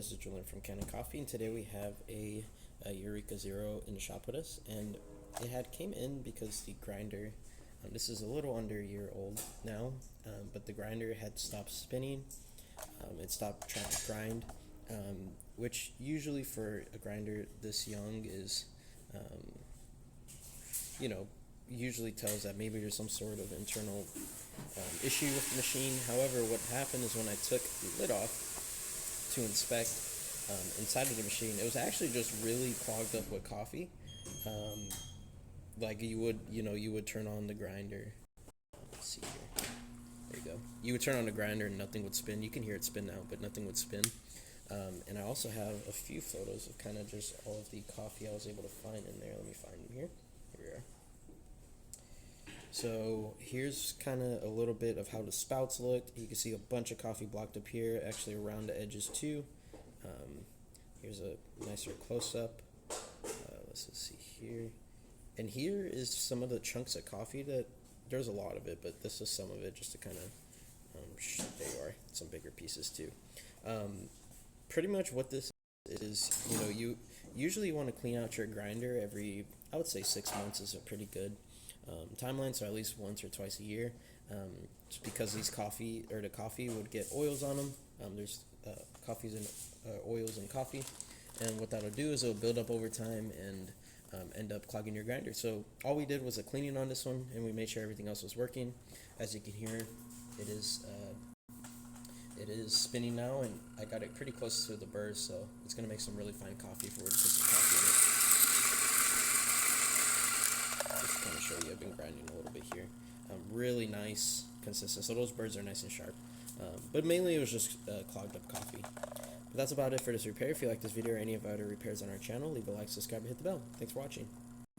this is Julian from Kanen Coffee, and today we have a Eureka Zero in the shop with us, and it had came in because the grinder, this is a little under a year old now, but the grinder had stopped spinning. It stopped trying to grind, which usually for a grinder this young is, usually tells that maybe there's some sort of internal issue with the machine. However, what happened is when I took the lid off to inspect inside of the machine, it was actually just really clogged up with coffee. Like you would turn on the grinder. Let's see here. There you go. You would turn on the grinder and nothing would spin. You can hear it spin now, but nothing would spin. And I also have a few photos of kind of just all of the coffee I was able to find in there. Let me find them here. Here we are. So here's kind of a little bit of how the spouts looked. You can see a bunch of coffee blocked up here, actually around the edges too. Here's a nicer close-up. Let's just see here. And here is some of the chunks of coffee that, there's a lot of it, but this is some of it just to kind of, there you are, some bigger pieces too. Pretty much what this is, you usually want to clean out your grinder every, I would say 6 months is a pretty good timeline, so at least once or twice a year, just because the coffee would get oils on them. There's coffees and oils in coffee, and what that'll do is it'll build up over time and end up clogging your grinder. So all we did was a cleaning on this one, and we made sure everything else was working. As you can hear, it is spinning now, and I got it pretty close to the burrs, so it's going to make some really fine coffee if we were to put some coffee in it. Just kind of show you, I've been grinding a little bit here. Really nice, consistent. So those burrs are nice and sharp. But mainly it was just clogged up coffee. But that's about it for this repair. If you like this video or any of our other repairs on our channel, leave a like, subscribe, and hit the bell. Thanks for watching.